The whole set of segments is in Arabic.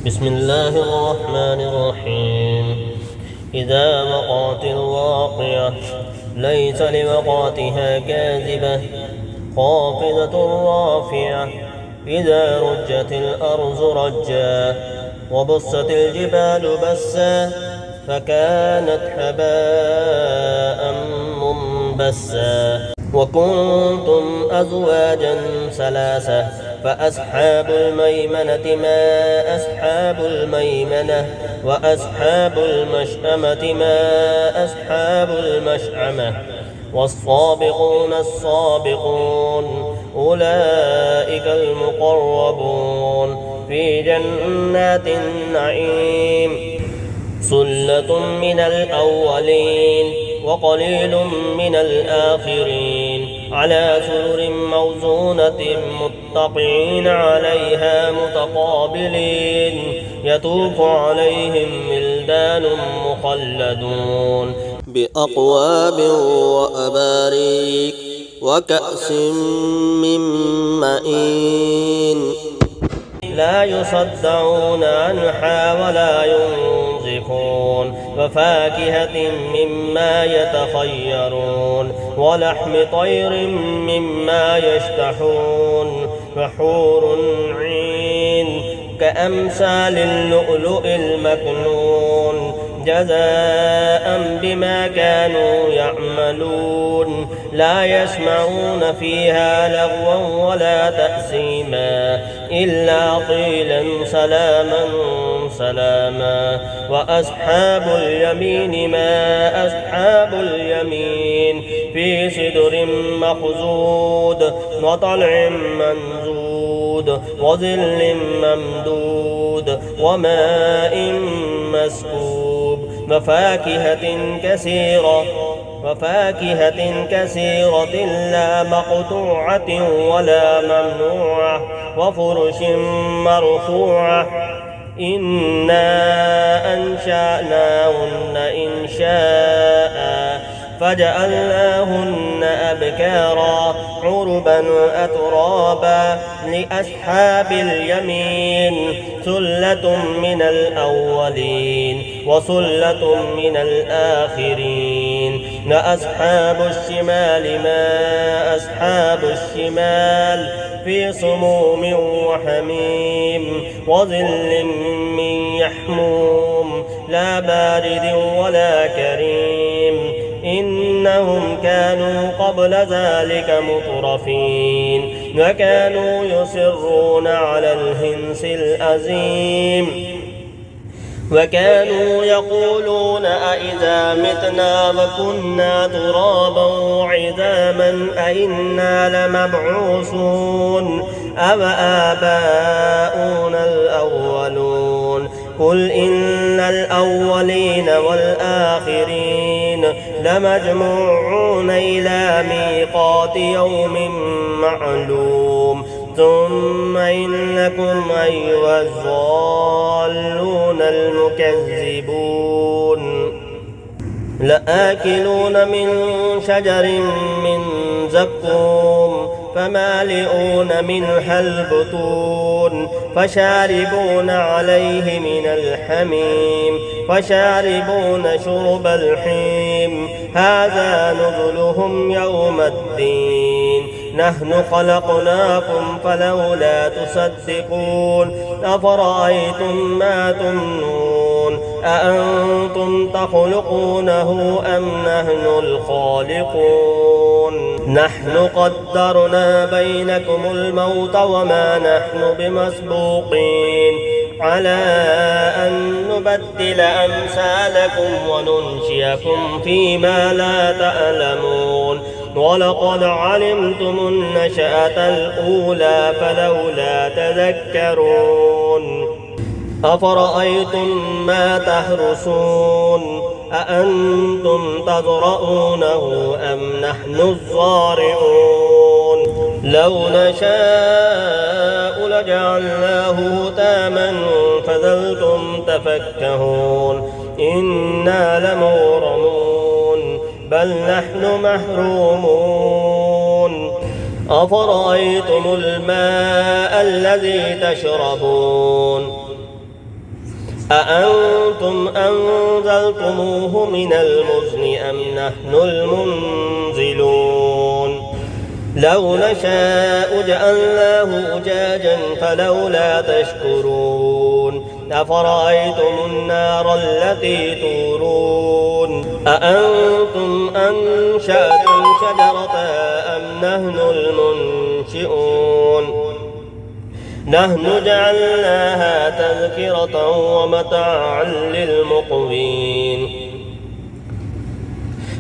بسم الله الرحمن الرحيم. إذا وقعت الواقعة ليس لوقعتها كاذبة خافضة رافعة. إذا رجت الأرض رجا وبست الجبال بسا فكانت هباء منبسا. وكنتم أزواجا ثلاثة فأصحاب الميمنة ما أصحاب الميمنة وأصحاب المشأمة ما أصحاب المشأمة. والسابقون السابقون أولئك المقربون في جنات النعيم. ثلة من الأولين وقليل من الآخرين على سرر موزونة متقعين عليها متقابلين. يطوف عليهم ولدان مخلدون بأكواب وأباريك وكأس من معين لا يصدعون عنها ولا ينزفون. وفاكهة مما يتخيرون ولحم طير مما يشتهون. وحور عين كأمثال اللؤلؤ المكنون جزاء بما كانوا يعملون. لا يسمعون فيها لغوا ولا تأثيما إلا قيلا سلاما سلاما. وأصحاب اليمين ما أصحاب اليمين في سدر مخضود وطلع منضود وظل ممدود وماء مسكوب. وفاكهة كثيرة لا مقطوعة ولا ممنوعة وفرش مرفوعة. إنا أنشأناهن إنشاء فجعلناهن أبكارا عربا أترابا. لأصحاب اليمين ثلة من الأولين وثلة من الآخرين. لأصحاب الشمال ما أصحاب الشمال في سموم وحميم وظل من يحموم لا بارد ولا كريم. إنهم كانوا قبل ذلك مترفين وكانوا يصرون على الحنث العظيم. وكانوا يقولون أإذا متنا وكنا ترابا وعظاما أإنا لمبعوثون أوآباؤنا الأولون. قل إن الأولين والآخرين لمجموعون إلى ميقات يوم معلوم. ثم إنكم أيها الضالون المكذبون لآكلون من شجر من زقوم فمالئون منها البطون فشاربون عليه من الحميم فشاربون شرب الحميم. هذا نزلهم يوم الدين. نحن خلقناكم فلولا تصدقون. أفرأيتم ما تمنون أأنتم تخلقونه أم نحن الخالقون. نحن قدرنا بينكم الموت وما نحن بمسبوقين على أن نبدل أمثالكم وننشئكم فيما لا تعلمون. ولقد علمتم النشأة الأولى فلولا تذكرون. أفرأيتم ما تحرثون أأنتم تزرعونه أم نحن الزارعون. لو نشاء لجعلناه هتاما فظلتم تفكهون. إنا لمغرمون بل نحن محرومون. أفرأيتم الماء الذي تشربون أأنتم أنزلتموه من المزن أم نحن المنزلون لو نشاء جعلناه أجاجا فلولا تشكرون أفرأيتم النار التي تورون أأنتم أنشأتم شجرتها أم نحن المنشئون نحن جعلناها تذكرة ومتاعا للمقوين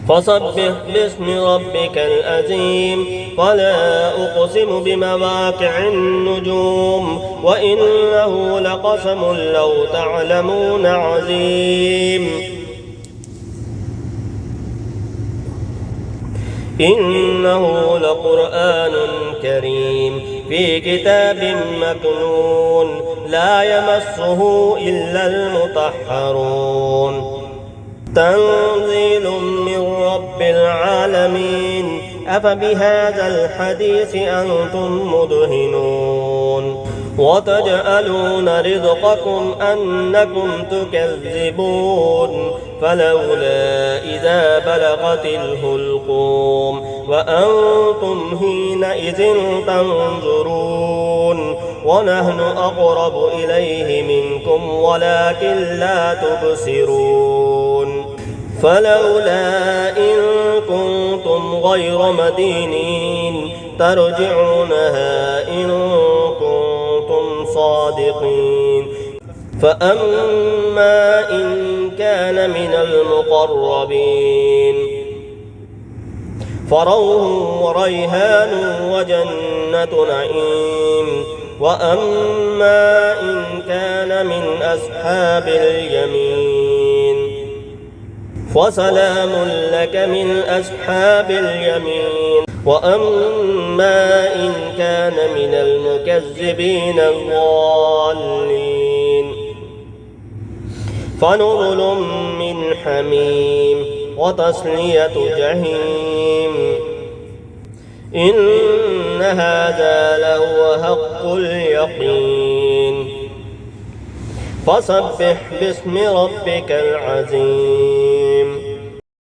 فسبح باسم ربك العظيم فلا أقسم بمواقع النجوم وإنه لقسم لو تعلمون عظيم إنه لقرآن كريم في كتاب مكنون لا يمسه إلا المطهرون تنزيل من رب العالمين أفبهذا الحديث أنتم مدهنون وتجعلون رزقكم أنكم تكذبون فلولا إذا بلغت الحلقوم وأنتم حينئذ تنظرون ونحن أقرب إليه منكم ولكن لا تبصرون فلولا إن كنتم غير مدينين ترجعونها إن كنتم صادقين فأما إن كان من المقربين فروح وريحان وجنة نعيم وأما إن كان من أصحاب اليمين فسلام لك من أصحاب اليمين وأما إن كان من المكذبين الضالين فنزل من حميم وتصلية جحيم إن هذا لهو حق اليقين فسبح باسم ربك العظيم